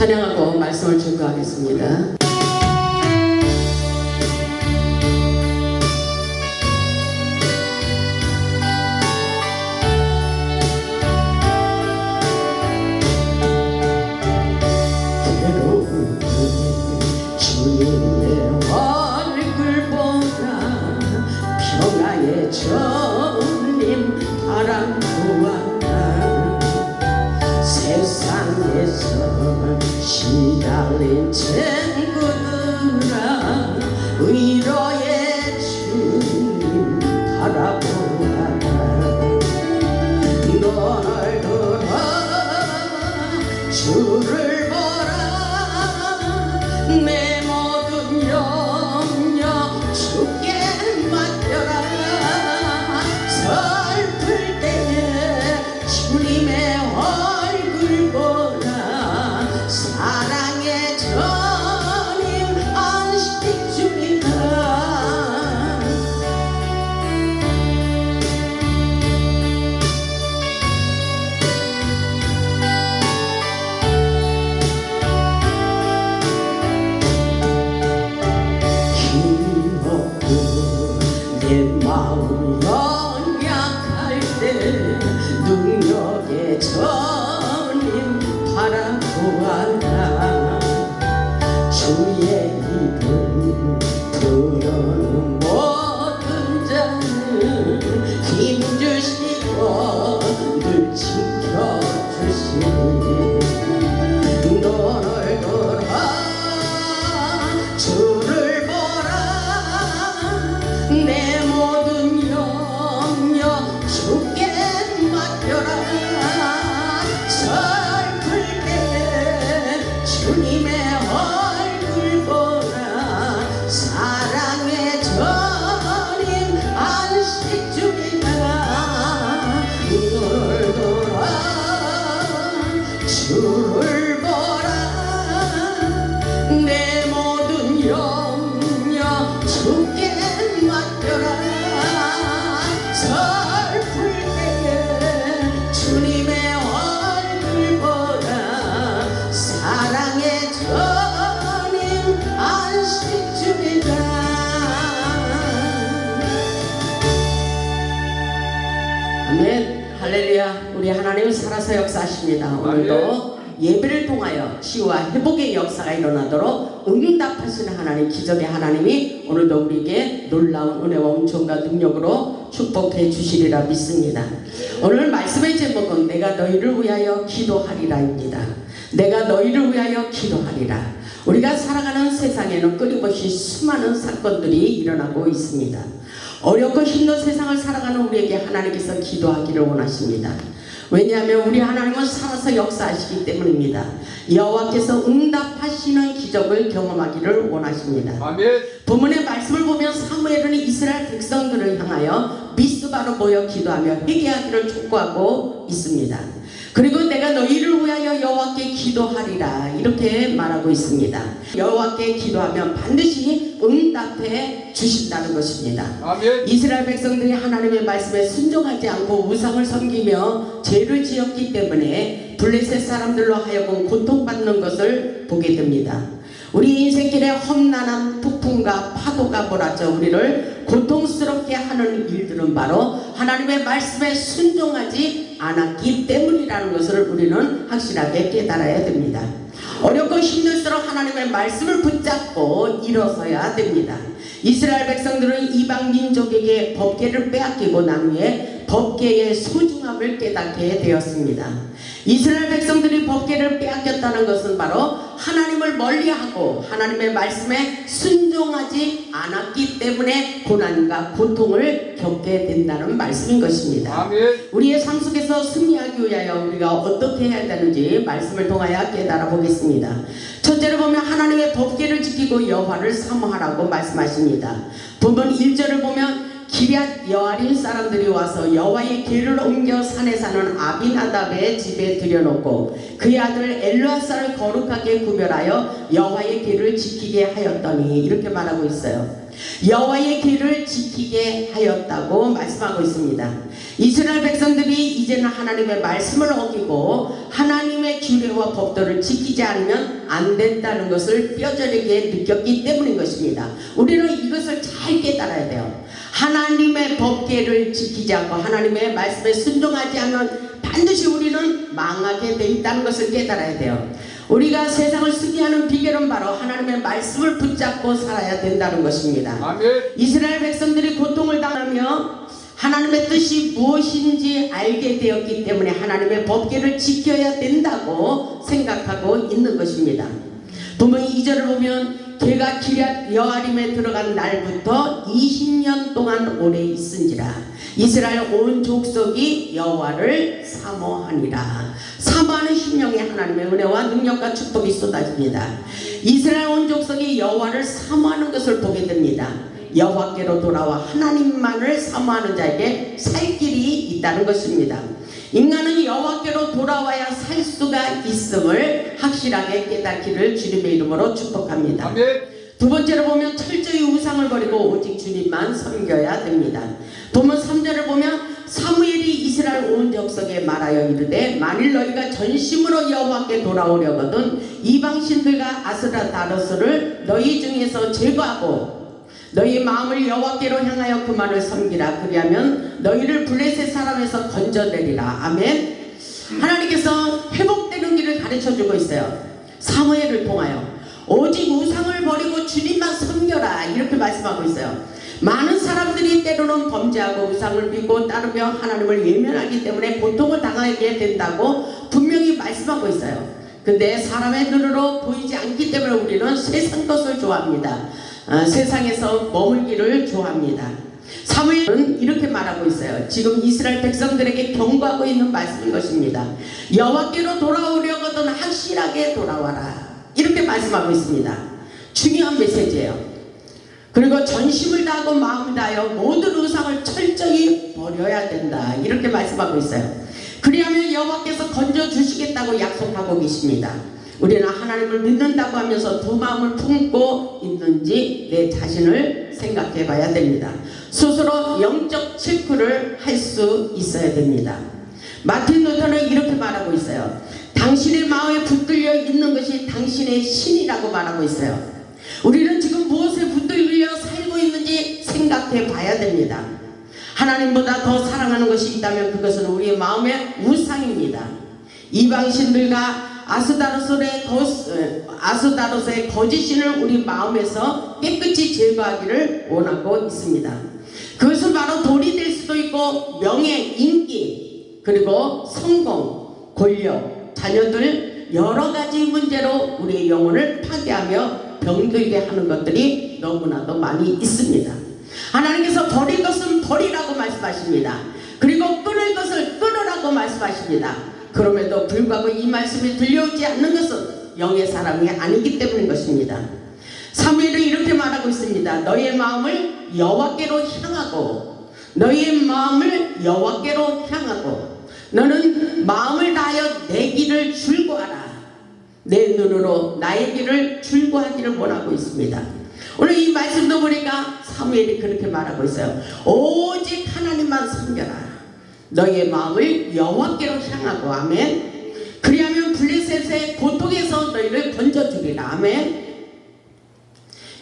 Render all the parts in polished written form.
찬양하고 말씀을 증거하겠습니다. 주님의 얼굴 보라 평화의 주님 바라보아라 세상에서 시달린 친구들아 위로의 주님 바라보아라 너를 돌아 주를 보라 내 모든 염려 주께 맡겨라 슬플 때에 주님의 얼굴 보라 사랑의 주님 안식 주리라 내 마음 연약할 때 능력의 주님 바라보아라 주의 입을 들어는 모든 자는 힘주시고 늘 지켜주시니 너를 돌아 주를 내 모든 염려 주께 맡겨라 슬플 때에 주님의 얼굴 보라 사랑의 주님 안식 주리라 너를 돌아 주를 보라 내 모든 염려 주께 맡겨라 슬플 때에 주님의 얼굴 보라 사랑의 주님 안식 주리라 아멘 할렐루야 우리 하나님은 살아서 역사하십니다. 오늘도 예배를 통하여 치유와 회복의 역사가 일어나도록 응답하시는 하나님 기적의 하나님이 오늘도 우리에게 놀라운 은혜와 은총과 능력으로 축복해 주시리라 믿습니다. 오늘 말씀의 제목은 내가 너희를 위하여 기도하리라입니다. 내가 너희를 위하여 기도하리라. 우리가 살아가는 세상에는 끊임없이 수많은 사건들이 일어나고 있습니다. 어렵고 힘든 세상을 살아가는 우리에게 하나님께서 기도하기를 원하십니다. 왜냐하면 우리 하나님은 살아서 역사하시기 때문입니다. 여호와께서 응답하시는 기적을 경험하기를 원하십니다. 아멘. 본문의 말씀을 보면 사무엘은 이스라엘 백성들을 향하여 미스바로 모여 기도하며 회개하기를 촉구하고 있습니다. 그리고 내가 너희를 위하여 여호와께 기도하리라 이렇게 말하고 있습니다. 여호와께 기도하면 반드시 응답해 주신다는 것입니다. 아멘. 이스라엘 백성들이 하나님의 말씀에 순종하지 않고 우상을 섬기며 죄를 지었기 때문에 블레셋 사람들로 하여금 고통받는 것을 보게 됩니다. 우리 인생길에 험난한 폭풍과 파도가 몰아쳐 우리를 고통스럽게 하는 일들은 바로 하나님의 말씀에 순종하지 않았기 때문이라는 것을 우리는 확실하게 깨달아야 됩니다. 어렵고 힘들수록 하나님의 말씀을 붙잡고 일어서야 됩니다. 이스라엘 백성들은 이방 민족에게 법궤를 빼앗기고 난 후에 법궤의 소중함을 깨닫게 되었습니다. 이스라엘 백성들이 법궤를 빼앗겼다는 것은 바로 하나님을 멀리하고 하나님의 말씀에 순종하지 않았기 때문에 고난과 고통을 겪게 된다는 말씀인 것입니다. 아멘. 우리의 삶 속에서 승리하기 위하여 우리가 어떻게 해야 되는지 말씀을 통하여 깨달아 보겠습니다. 첫째로 보면 하나님의 법궤를 지키고 여호와를 사모하라고 말씀하십니다. 본문 1절을 보면 기럇 여아린 사람들이 와서 여호와의 궤를 옮겨 산에 사는 아비나답의 집에 들여놓고 그의 아들 엘르아사를 거룩하게 구별하여 여호와의 궤를 지키게 하였더니 이렇게 말하고 있어요. 여호와의 길을 지키게 하였다고 말씀하고 있습니다. 이스라엘 백성들이 이제는 하나님의 말씀을 어기고 하나님의 규례와 법도를 지키지 않으면 안 된다는 것을 뼈저리게 느꼈기 때문인 것입니다. 우리는 이것을 잘 깨달아야 돼요. 하나님의 법계를 지키지 않고 하나님의 말씀에 순종하지 않으면 반드시 우리는 망하게 돼 있다는 것을 깨달아야 돼요. 우리가 세상을 승리하는 비결은 바로 하나님의 말씀을 붙잡고 살아야 된다는 것입니다. 아멘. 이스라엘 백성들이 고통을 당하며 하나님의 뜻이 무엇인지 알게 되었기 때문에 하나님의 법계를 지켜야 된다고 생각하고 있는 것입니다. 분명히 2절을 보면 걔가 기럇 여아림에 들어간 날부터 20년 동안 오래 있은지라 이스라엘 온 족속이 여호와를 사모하니라. 사모하는 심령에 하나님의 은혜와 능력과 축복이 쏟아집니다. 이스라엘 온 족속이 여호와를 사모하는 것을 보게 됩니다. 여호와께로 돌아와 하나님만을 사모하는 자에게 살 길이 있다는 것입니다. 인간은 여호와께로 돌아와야 살 수가 있음을 확실하게 깨닫기를 주님의 이름으로 축복합니다. 아멘. 두 번째로 보면 철저히 우상을 버리고 오직 주님만 섬겨야 됩니다. 본문 3절을 보면 사무엘이 이스라엘 온 족속에 말하여 이르되 만일 너희가 전심으로 여호와께 돌아오려거든 이방신들과 아스라 다로스를 너희 중에서 제거하고 너희 마음을 여호와께로 향하여 그만을 섬기라. 그리하면 너희를 블레셋 사람에서 건져내리라. 아멘. 하나님께서 회복되는 길을 가르쳐주고 있어요. 사무엘을 통하여 오직 우상을 버리고 주님만 섬겨라 이렇게 말씀하고 있어요. 많은 사람들이 때로는 범죄하고 우상을 믿고 따르며 하나님을 외면하기 때문에 고통을 당하게 된다고 분명히 말씀하고 있어요. 근데 사람의 눈으로 보이지 않기 때문에 우리는 세상 것을 좋아합니다. 세상에서 머물기를 좋아합니다. 사무엘은 이렇게 말하고 있어요. 지금 이스라엘 백성들에게 경고하고 있는 말씀인 것입니다. 여호와께로 돌아오려거든 확실하게 돌아와라 이렇게 말씀하고 있습니다. 중요한 메시지예요. 그리고 전심을 다하고 마음을 다하여 모든 우상을 철저히 버려야 된다 이렇게 말씀하고 있어요. 그리하면 여호와께서 건져주시겠다고 약속하고 계십니다. 우리는 하나님을 믿는다고 하면서 두 마음을 품고 있는지 내 자신을 생각해 봐야 됩니다. 스스로 영적 체크를 할 수 있어야 됩니다. 마틴 루터는 이렇게 말하고 있어요. 당신의 마음에 붙들려 있는 것이 당신의 신이라고 말하고 있어요. 우리는 지금 무엇에 붙들려 살고 있는지 생각해 봐야 됩니다. 하나님보다 더 사랑하는 것이 있다면 그것은 우리의 마음의 우상입니다. 이방신들과 아스다로스의 거짓신을 우리 마음에서 깨끗이 제거하기를 원하고 있습니다. 그것은 바로 돈이 될 수도 있고 명예, 인기, 그리고 성공, 권력, 자녀들 여러 가지 문제로 우리의 영혼을 파괴하며 병들게 하는 것들이 너무나도 많이 있습니다. 하나님께서 버릴 것은 버리라고 말씀하십니다. 그리고 끊을 것을 끊으라고 말씀하십니다. 그럼에도 불구하고 이 말씀이 들려오지 않는 것은 영의 사람이 아니기 때문인 것입니다. 사무엘은 이렇게 말하고 있습니다. 너희의 마음을 여호와께로 향하고 너희의 마음을 여호와께로 향하고 너는 마음을 다하여 내 길을 줄구하라. 내 눈으로 나의 길을 줄구하기를 원하고 있습니다. 오늘 이 말씀도 보니까 사무엘이 그렇게 말하고 있어요. 오직 하나님만 섬겨라. 너희의 마음을 여호와께로 향하고 아멘. 그리하면 블레셋의 고통에서 너희를 건져주리라. 아멘.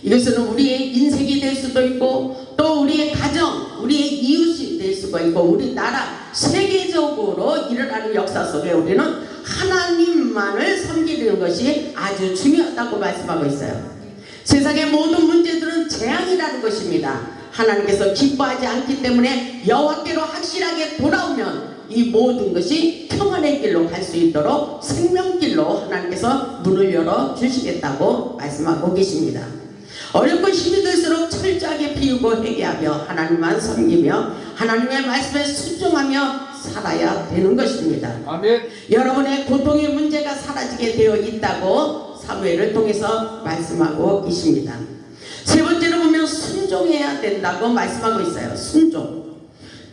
이것은 우리의 인생이 될 수도 있고 또 우리의 가정, 우리의 이웃이 될 수가 있고 우리나라 세계적으로 일어나는 역사 속에 우리는 하나님만을 섬기는 것이 아주 중요하다고 말씀하고 있어요. 세상의 모든 문제들은 재앙이라는 것입니다. 하나님께서 기뻐하지 않기 때문에 여호와께로 확실하게 돌아오면 이 모든 것이 평안의 길로 갈 수 있도록 생명길로 하나님께서 문을 열어 주시겠다고 말씀하고 계십니다. 어렵고 힘이 들수록 철저하게 비우고 회개하며 하나님만 섬기며 하나님의 말씀에 순종하며 살아야 되는 것입니다. 아멘. 여러분의 고통의 문제가 사라지게 되어 있다고 사무엘을 통해서 말씀하고 계십니다. 세 번째로 보면 순종해야 된다고 말씀하고 있어요.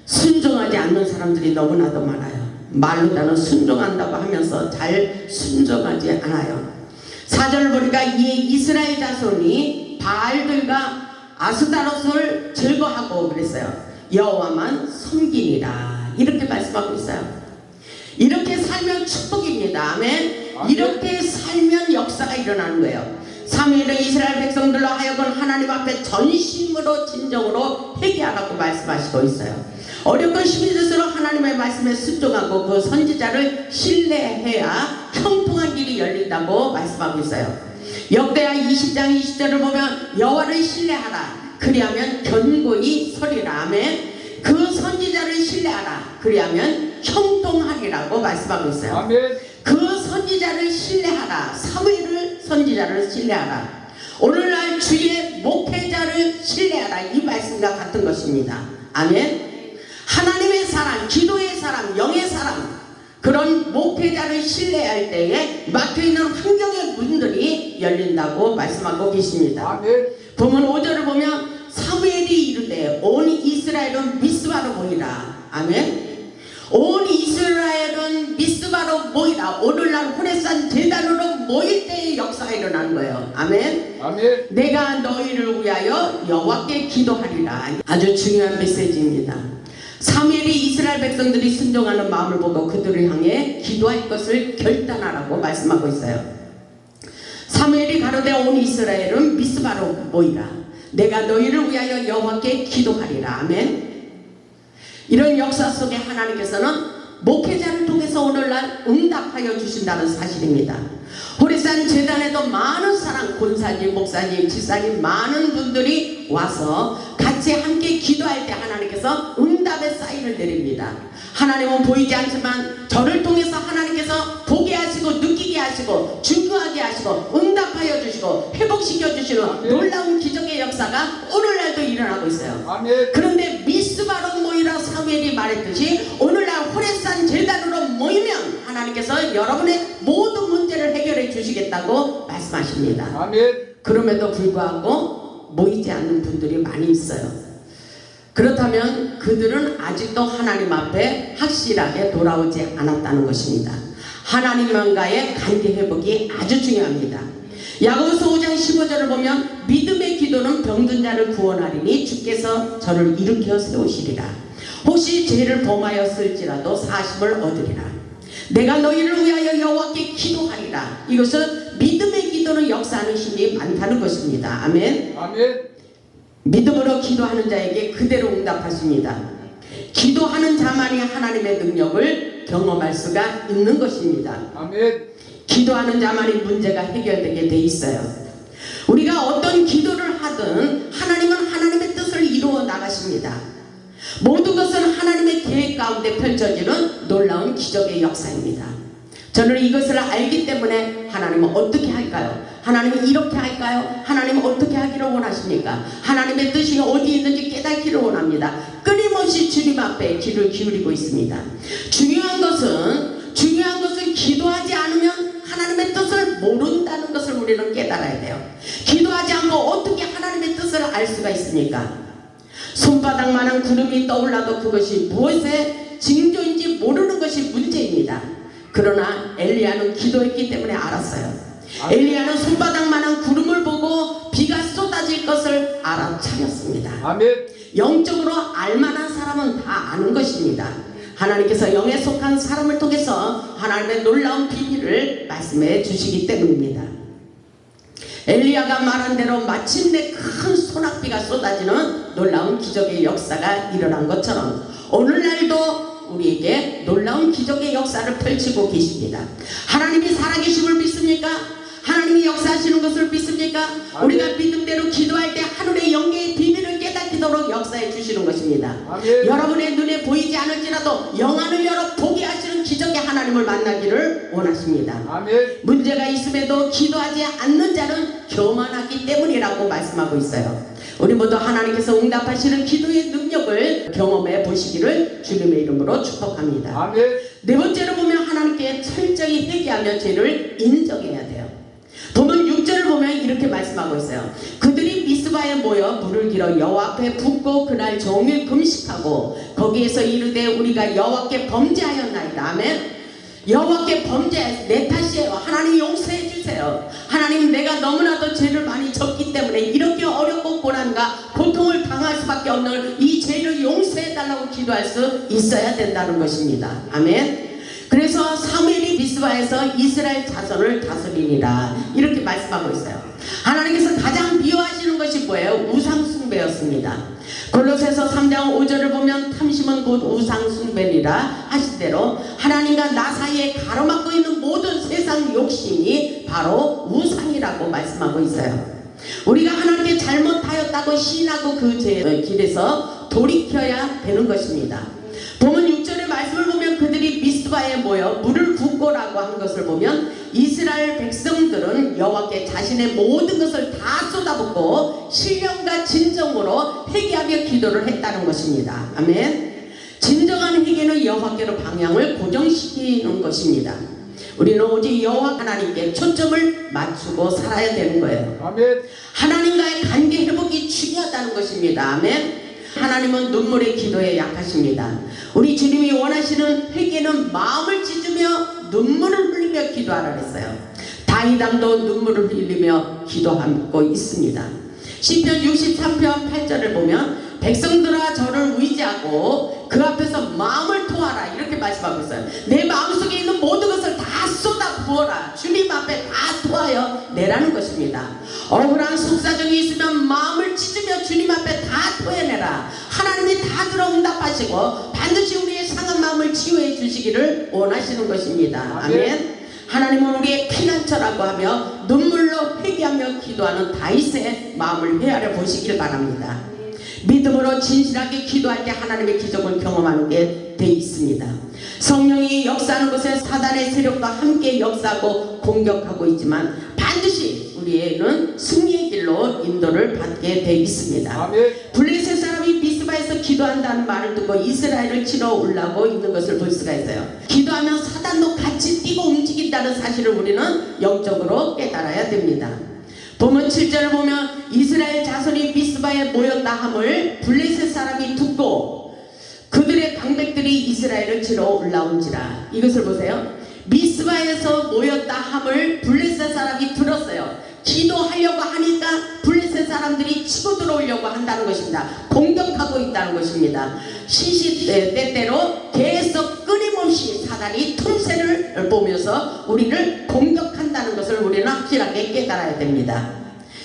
순종하지 않는 사람들이 너무나도 많아요. 말로 나는 순종한다고 하면서 잘 순종하지 않아요. 4절을 보니까 이 이스라엘 자손이 바알들과 아스다롯을 제거하고 그랬어요. 여호와만 섬기니라 이렇게 말씀하고 있어요. 이렇게 살면 축복입니다. 아멘. 이렇게 살면 역사가 일어나는 거예요. 사무엘은 이스라엘 백성들로 하여금 하나님 앞에 전심으로 진정으로 회개하라고 말씀하시고 있어요. 어렵고 힘이 들수록 하나님의 말씀에 순종하고 그 선지자를 신뢰해야 형통한 길이 열린다고 말씀하고 있어요. 역대하 20장 20절을 보면 여호와를 신뢰하라 그리하면 견고히 서리라. 아멘. 그 선지자를 신뢰하라 그리하면 형통하리라고 말씀하고 있어요. 아멘. 그 선지자를 신뢰하라. 사무엘 선지자를 신뢰하라. 오늘날 주의 목회자를 신뢰하라. 이 말씀과 같은 것입니다. 아멘. 하나님의 사람, 기도의 사람, 영의 사람 그런 목회자를 신뢰할 때에 막혀있는 환경의 문들이 열린다고 말씀하고 계십니다. 아멘. 보면 5절을 보면 사무엘이 이르되 온 이스라엘은 미스바로 모이라. 아멘. 온 이스라엘은 미스바로 모이라. 오늘날 호레산 제단으로 모일 때의 역사가 일어나는 거예요. 아멘. 아멘. 내가 너희를 위하여 여호와께 기도하리라. 아주 중요한 메시지입니다. 사무엘이 이스라엘 백성들이 순종하는 마음을 보고 그들을 향해 기도할 것을 결단하라고 말씀하고 있어요. 사무엘이 가로되 온 이스라엘은 미스바로 모이라. 내가 너희를 위하여 여호와께 기도하리라. 아멘. 이런 역사 속에 하나님께서는 목회자를 통해서 오늘날 응답하여 주신다는 사실입니다. 호레산 제단에도 많은 사람, 권사님, 목사님, 지사님 많은 분들이 와서 같이 함께 기도할 때 하나님께서 응답의 사인을 내립니다. 하나님은 보이지 않지만 저를 통해서 하나님께서 보게 하시고 느끼게 하시고 증거하게 하시고 응답하여 주시고 회복시켜 주시는 놀라운 기적의 역사가 오늘날도 일어나고 있어요. 아멘. 그런데 미스바로 모이라 사무엘이 말했듯이 오늘날 호레산 제단으로 모이면 하나님께서 여러분의 모든 문제를 해결해 주시겠다고 말씀하십니다. 아멘. 그럼에도 불구하고 모이지 않는 분들이 많이 있어요. 그렇다면 그들은 아직도 하나님 앞에 확실하게 돌아오지 않았다는 것입니다. 하나님과의 관계 회복이 아주 중요합니다. 야고보서 5장 15절을 보면 믿음의 기도는 병든 자를 구원하리니 주께서 저를 일으켜 세우시리라. 혹시 죄를 범하였을지라도 사심을 얻으리라. 내가 너희를 위하여 여호와께 기도하리라. 이것은 믿음의 기도는 역사하는 힘이 많다는 것입니다. 아멘. 아멘. 믿음으로 기도하는 자에게 그대로 응답하십니다. 기도하는 자만이 하나님의 능력을 경험할 수가 있는 것입니다. 아멘. 기도하는 자만이 문제가 해결되게 돼 있어요. 우리가 어떤 기도를 하든 하나님은 하나님의 뜻을 이루어 나가십니다. 모든 것은 하나님의 계획 가운데 펼쳐지는 놀라운 기적의 역사입니다. 저는 이것을 알기 때문에 하나님은 어떻게 할까요? 하나님은 이렇게 할까요? 하나님은 어떻게 하기를 원하십니까? 하나님의 뜻이 어디 있는지 깨닫기를 원합니다. 끊임없이 주님 앞에 귀를 기울이고 있습니다. 중요한 것은 기도하지 않으면 하나님의 뜻을 모른다는 것을 우리는 깨달아야 돼요. 기도하지 않고 어떻게 하나님의 뜻을 알 수가 있습니까? 손바닥만한 구름이 떠올라도 그것이 무엇의 징조인지 모르는 것이 문제입니다. 그러나 엘리야는 기도했기 때문에 알았어요. 엘리야는 손바닥만한 구름을 보고 비가 쏟아질 것을 알아차렸습니다. 아멘. 영적으로 알만한 사람은 다 아는 것입니다. 하나님께서 영에 속한 사람을 통해서 하나님의 놀라운 비밀을 말씀해 주시기 때문입니다. 엘리야가 말한 대로 마침내 큰 소낙비가 쏟아지는 놀라운 기적의 역사가 일어난 것처럼 오늘날도 우리에게 놀라운 기적의 역사를 펼치고 계십니다. 하나님이 살아계심을 믿습니까? 하나님이 역사하시는 것을 믿습니까? 우리가 믿음대로 기도할 때 하늘의 영계의 비밀을 깨닫도록 역사해 주시는 것입니다. 아멘. 여러분의 눈에 보이지 않을지라도 영안을 열어 보게 하시는 기적의 하나님을 만나기를 원하십니다. 아멘. 문제가 있음에도 기도하지 않는 자는 교만하기 때문이라고 말씀하고 있어요. 우리 모두 하나님께서 응답하시는 기도의 능력을 경험해 보시기를 주님의 이름으로 축복합니다. 아멘. 네 번째로 보면 하나님께 철저히 회개하며 죄를 인정해야 돼요. 보면 6절을 보면 이렇게 말씀하고 있어요. 그들이 미스바에 모여 물을 길어 여호와 앞에 붓고 그날 종일 금식하고 거기에서 이르되 우리가 여호와께 범죄하였나이다. 아멘. 여호와께 범죄 내 탓이에요. 하나님 용서해 주세요. 하나님 하나님, 내가 너무나도 죄를 많이 졌기 때문에 이렇게 어렵고 고난과 고통을 당할 수밖에 없는 이 죄를 용서해달라고 기도할 수 있어야 된다는 것입니다. 아멘. 그래서 사무엘이 미스바에서 이스라엘 자손을 다스리니라 이렇게 말씀하고 있어요. 하나님께서 가장 미워하시는 것이 뭐예요? 우상숭배였습니다. 골로새서 3장 5절을 보면 탐심은 곧 우상숭배니라 하신 대로 하나님과 나 사이에 가로막고 있는 모든 세상 욕심이 바로 우상이라고 말씀하고 있어요. 우리가 하나님께 잘못하였다고 시인하고 그 길에서 돌이켜야 되는 것입니다. 본문 6절의 말씀을 보면 그들이 미스바에 모여 물을 붓고라고 한 것을 보면 이스라엘 백성들은 여호와께 자신의 모든 것을 다 쏟아붓고 신령과 진정으로 회개하며 기도를 했다는 것입니다. 아멘. 진정한 회개는 여호와께로 방향을 고정시키는 것입니다. 우리는 오직 여호와 하나님께 초점을 맞추고 살아야 되는 거예요. 아멘. 하나님과의 관계 회복이 중요하다는 것입니다. 아멘. 하나님은 눈물의 기도에 약하십니다. 우리 주님이 원하시는 회개는 마음을 찢으며 눈물을 흘리며 기도하라 했어요. 다윗왕도 눈물을 흘리며 기도하고 있습니다. 시편 63편 8절을 보면 백성들아 저를 의지하고 그 앞에서 마음을 토하라 이렇게 말씀하고 있어요. 내 마음속에 있는 모든 것을 다 쏟아 부어라. 주님 앞에 다 토하여 내라는 것입니다. 억울한 속사정이 있으면 마음을 찢으며 주님 앞에 다 토해내라. 하나님이 다 들어 응답하시고 반드시 우리의 상한 마음을 치유해 주시기를 원하시는 것입니다. 아멘. 하나님은 우리의 피난처라고 하며 눈물로 회개하며 기도하는 다윗의 마음을 헤아려 보시길 바랍니다. 믿음으로 진실하게 기도할 때 하나님의 기적을 경험하는 게 돼 있습니다. 성령이 역사하는 곳에 사단의 세력과 함께 역사하고 공격하고 있지만 반드시 우리에는 승리의 길로 인도를 받게 돼 있습니다. 아멘. 블레셋 사람이 미스바에서 기도한다는 말을 듣고 이스라엘을 치러 올라오고 있는 것을 볼 수가 있어요. 기도하면 사단도 같이 뛰고 움직인다는 사실을 우리는 영적으로 깨달아야 됩니다. 본문 7절을 보면 이스라엘 자손이 미스바에 모였다 함을 블레셋 사람이 듣고 그들의 방백들이 이스라엘을 치러 올라온지라. 이것을 보세요. 미스바에서 모였다 함을 블레셋 사람이 들었어요. 기도하려고 하니까 블레셋 사람들이 치고 들어오려고 한다는 것입니다. 공격하고 있다는 것입니다. 시시때때로 계속 끊임없이 사단이 틈새를 보면서 우리를 공격한다는 것을 우리는 확실하게 깨달아야 됩니다.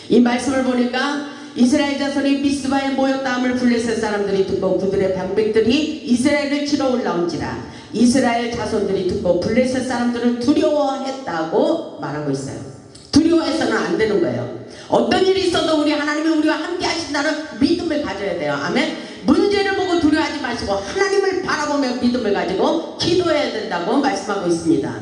이 말씀을 보니까 이스라엘 자손이 미스바에 모였다 함을 블레셋 사람들이 듣고 그들의 방백들이 이스라엘을 치러 올라온지라. 이스라엘 자손들이 듣고 블레셋 사람들은 두려워했다고 말하고 있어요. 두려워해서는 안 되는 거예요. 어떤 일이 있어도 우리 하나님이 우리와 함께 하신다는 믿음을 가져야 돼요. 아멘. 문제를 보고 두려워하지 마시고 하나님을 바라보며 믿음을 가지고 기도해야 된다고 말씀하고 있습니다.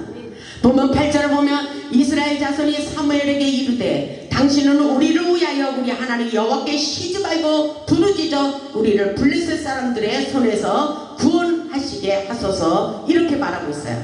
본문 8절을 보면 이스라엘 자손이 사무엘에게 이르되 당신은 우리를 위하여 우리 하나님 여호와께 쉬지 말고 부르짖어 우리를 블레셋 사람들의 손에서 구원하시게 하소서 이렇게 말하고 있어요.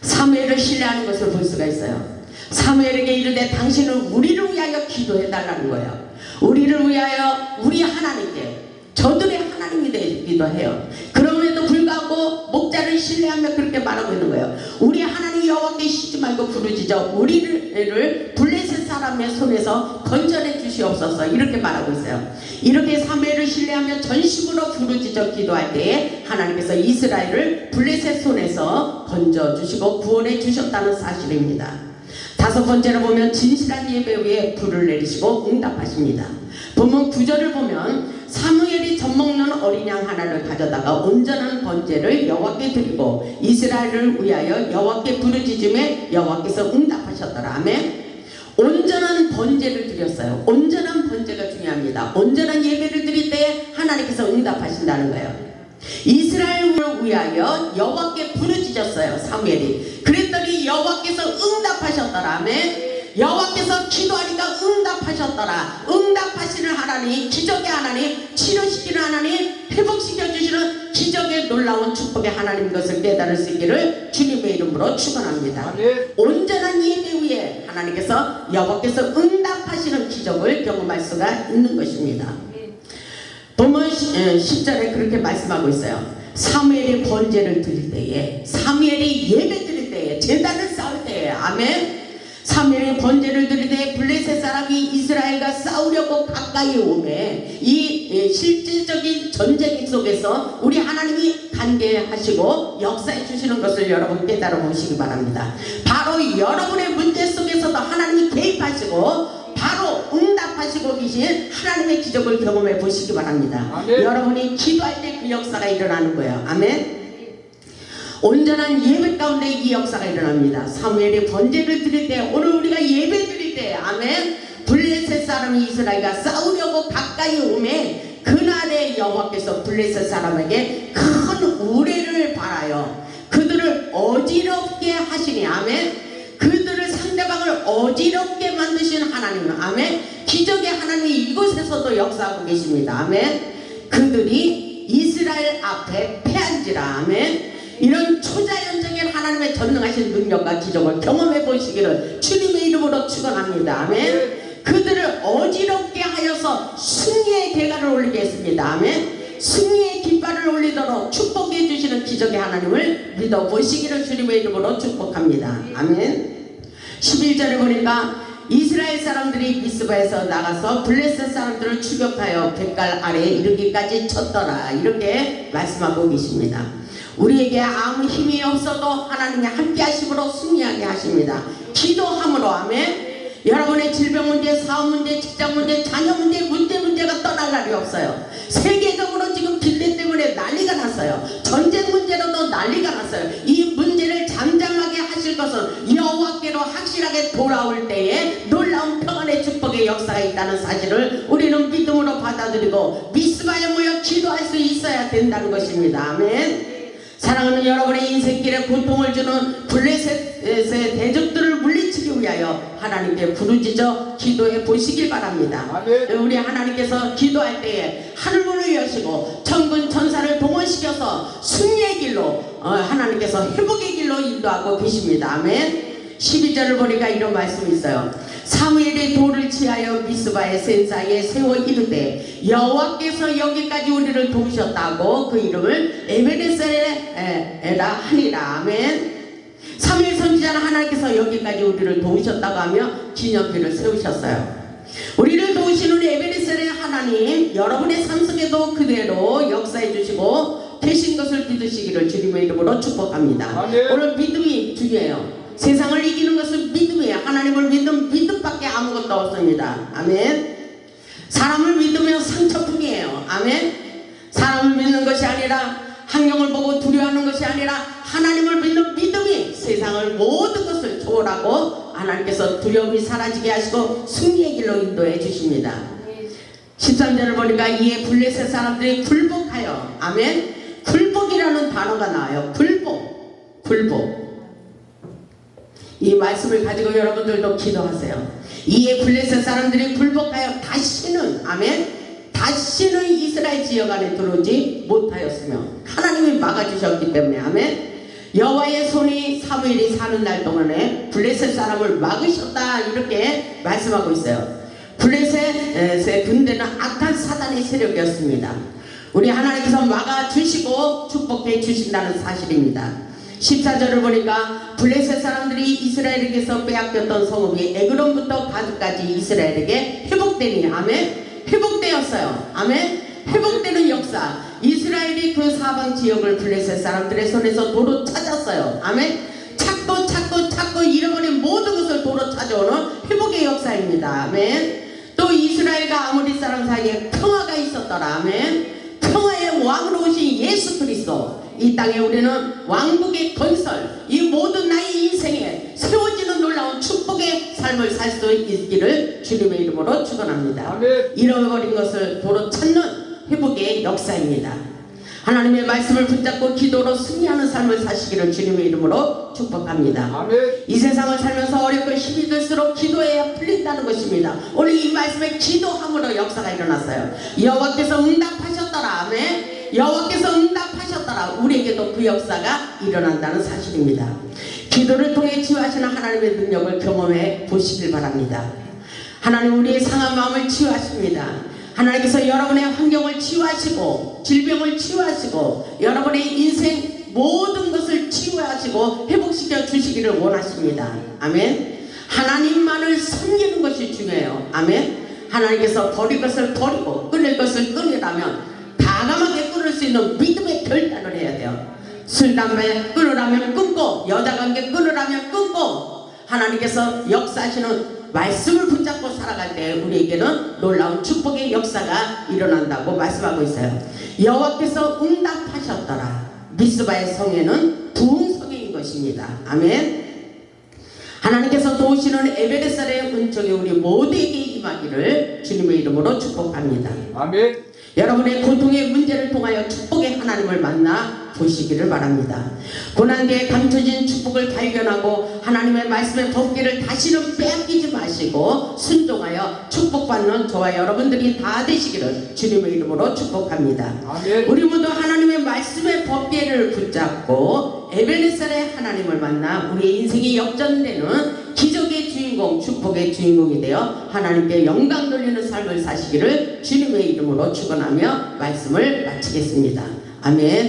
사무엘을 신뢰하는 것을 볼 수가 있어요. 사무엘에게 이르되 당신은 우리를 위하여 기도해 달라는 거예요. 우리를 위하여 우리 하나님께 저들의 하나님이 되기도 해요. 그럼에도 불구하고 목자를 신뢰하며 그렇게 말하고 있는 거예요. 우리 하나님 여호와께 쉬지 말고 부르짖어 우리를 블레셋 사람의 손에서 건져내 주시옵소서 이렇게 말하고 있어요. 이렇게 사무엘을 신뢰하며 전심으로 부르짖어 기도할 때에 하나님께서 이스라엘을 블레셋 손에서 건져주시고 구원해 주셨다는 사실입니다. 다섯 번째로 보면 진실한 예배 위에 불을 내리시고 응답하십니다. 본문 9절을 보면 사무엘이 젖먹는 어린 양 하나를 가져다가 온전한 번제를 여호와께 드리고 이스라엘을 위하여 여호와께 부르짖음에 여호와께서 응답하셨더라. 아멘. 온전한 번제를 드렸어요. 온전한 번제가 중요합니다. 온전한 예배를 드릴 때 하나님께서 응답하신다는 거예요. 이스라엘을 위하여 여호와께 부르짖었어요. 사무엘이. 그랬더니 여호와께서 응답하셨더라. 아멘. 여호와께서 기도하니까 응답하셨더라. 응답하시는 하나님, 기적의 하나님, 치료시키는 하나님, 회복시켜주시는 기적의 놀라운 축복의 하나님 것을 깨달을 수 있기를 주님의 이름으로 축원합니다. 온전한 예배 위에 하나님께서 여호와께서 응답하시는 기적을 경험할 수가 있는 것입니다. 본문 10절에 그렇게 말씀하고 있어요. 사무엘이 번제를 드릴 때에, 사무엘이 예배 드릴 때에, 제단을 쌓을 때에, 아멘. 사무엘이 번제를 드리되 블레셋 사람이 이스라엘과 싸우려고 가까이 오매 이 실질적인 전쟁 속에서 우리 하나님이 관계하시고 역사해 주시는 것을 여러분 깨달아 보시기 바랍니다. 바로 여러분의 문제 속에서도 하나님이 개입하시고 바로 응답하시고 계신 하나님의 기적을 경험해 보시기 바랍니다. 아멘. 여러분이 기도할 때 그 역사가 일어나는 거예요. 아멘. 온전한 예배 가운데 이 역사가 일어납니다. 사무엘이 번제를 드릴 때, 오늘 우리가 예배 드릴 때, 아멘. 블레셋 사람이 이스라엘과 싸우려고 가까이 오매 그날에 여호와께서 블레셋 사람에게 큰 우레를 바라요. 그들을 어지럽게 하시니, 아멘. 그들을 상대방을 어지럽게 만드신 하나님, 아멘. 기적의 하나님이 이곳에서도 역사하고 계십니다. 아멘. 그들이 이스라엘 앞에 패한지라, 아멘. 이런 초자연적인 하나님의 전능하신 능력과 기적을 경험해 보시기를 주님의 이름으로 축원합니다. 아멘. 그들을 어지럽게 하여서 승리의 대가를 올리게 했습니다. 아멘. 승리의 깃발을 올리도록 축복해 주시는 기적의 하나님을 믿어 보시기를 주님의 이름으로 축복합니다. 아멘. 11절에 보니까 이스라엘 사람들이 미스바에서 나가서 블레셋 사람들을 추격하여 뱃갈 아래에 이르기까지 쳤더라, 이렇게 말씀하고 계십니다. 우리에게 아무 힘이 없어도 하나님이 함께 하심으로 승리하게 하십니다. 기도함으로, 아멘. 여러분의 질병 문제, 사업 문제, 직장 문제, 자녀 문제가 떠날 날이 없어요. 세계적으로 지금 빈대 때문에 난리가 났어요. 전쟁 문제로도 난리가 났어요. 이 문제를 잠잠하게 하실 것은 여호와께로 확실하게 돌아올 때에 놀라운 평안의 축복의 역사가 있다는 사실을 우리는 믿음으로 받아들이고 미스바에 모여 기도할 수 있어야 된다는 것입니다. 아멘. 사랑하는 여러분의 인생길에 고통을 주는 블레셋의 대적들을 물리치기 위하여 하나님께 부르짖어 기도해 보시길 바랍니다. 아멘. 우리 하나님께서 기도할 때에 하늘문을 여시고 천군 천사를 동원시켜서 승리의 길로 하나님께서 회복의 길로 인도하고 계십니다. 아멘. 12절을 보니까 이런 말씀이 있어요. 사무엘이 돌을 취하여 미스바의 센사에 세워 이르되 여호와께서 여기까지 우리를 도우셨다고 그 이름을 에베네셀에라 하니라. 아멘. 사무엘 선지자는 하나님께서 여기까지 우리를 도우셨다고 하며 기념비를 세우셨어요. 우리를 도우시는 에베네셀의 하나님, 여러분의 삶 속에도 그대로 역사해 주시고 계신 것을 믿으시기를 주님의 이름으로 축복합니다. 아멘. 오늘 믿음이 중요해요. 세상을 이기는 것은 믿음이에요. 하나님을 믿는 믿음밖에 아무것도 없습니다. 아멘. 사람을 믿으면 상처뿐이에요. 아멘. 사람을 믿는 것이 아니라, 환경을 보고 두려워하는 것이 아니라 하나님을 믿는 믿음이 세상을 모든 것을 초월하고 하나님께서 두려움이 사라지게 하시고 승리의 길로 인도해 주십니다. 13절을 보니까 이에 블레셋 사람들이 굴복하여, 아멘. 굴복이라는 단어가 나와요. 굴복. 이 말씀을 가지고 여러분들도 기도하세요. 이에 블레셋 사람들이 굴복하여 다시는, 아멘, 다시는 이스라엘 지역 안에 들어오지 못하였으며 하나님이 막아주셨기 때문에, 아멘. 여호와의 손이 사무엘이 사는 날 동안에 블레셋 사람을 막으셨다, 이렇게 말씀하고 있어요. 블레셋의 군대는 악한 사단의 세력이었습니다. 우리 하나님께서 막아주시고 축복해 주신다는 사실입니다. 14절을 보니까 블레셋 사람들이 이스라엘에게서 빼앗겼던 성읍이 에그론부터 가드까지 이스라엘에게 회복되니, 아멘. 회복되었어요. 아멘. 회복되는 역사. 이스라엘이 그 사방 지역을 블레셋 사람들의 손에서 도로 찾았어요. 아멘. 찾고 잃어버린 모든 것을 도로 찾아오는 회복의 역사입니다. 아멘. 또 이스라엘과 아모리 사람 사이에 평화가 있었더라. 아멘. 평화의 왕으로 오신 예수 그리스도, 이 땅에 우리는 왕국의 건설, 이 모든 나의 인생에 세워지는 놀라운 축복의 삶을 살 수 있기를 주님의 이름으로 축원합니다. 아멘. 잃어버린 것을 도로 찾는 회복의 역사입니다. 하나님의 말씀을 붙잡고 기도로 승리하는 삶을 사시기를 주님의 이름으로 축복합니다. 아멘. 이 세상을 살면서 어렵고 힘이 들수록 기도해야 풀린다는 것입니다. 오늘 이 말씀에 기도함으로 역사가 일어났어요. 여호와께서 응답하셨더라. 아멘. 여호와께서 응답하셨더라. 우리에게도 그 역사가 일어난다는 사실입니다. 기도를 통해 치유하시는 하나님의 능력을 경험해 보시길 바랍니다. 하나님, 우리의 상한 마음을 치유하십니다. 하나님께서 여러분의 환경을 치유하시고 질병을 치유하시고 여러분의 인생 모든 것을 치유하시고 회복시켜 주시기를 원하십니다. 아멘. 하나님만을 섬기는 것이 중요해요. 아멘. 하나님께서 버릴 것을 버리고 끊을 것을 끊으라면 다감하게 끊을 수 있는 믿음의 결단을 해야 돼요. 술 담배 끊으라면 끊고 여자관계 끊으라면 끊고 하나님께서 역사하시는 말씀을 붙잡고 살아갈 때 우리에게는 놀라운 축복의 역사가 일어난다고 말씀하고 있어요. 여호와께서 응답하셨더라. 미스바의 성에는 부흥성인 것입니다. 아멘. 하나님께서 도우시는 에베레살의 은총이 우리 모두에게 임하기를 주님의 이름으로 축복합니다. 아멘. 여러분의 고통의 문제를 통하여 축복의 하나님을 만나 보시기를 바랍니다. 고난기에 감춰진 축복을 발견하고 하나님의 말씀의 법궤를 다시는 빼앗기지 마시고 순종하여 축복받는 저와 여러분들이 다 되시기를 주님의 이름으로 축복합니다. 아멘. 우리 모두 하나님의 말씀의 법궤를 붙잡고 에베네셀의 하나님을 만나 우리 인생이 역전되는 기적의 주인공, 축복의 주인공이 되어 하나님께 영광 돌리는 삶을 사시기를 주님의 이름으로 축원하며 말씀을 마치겠습니다. 아멘.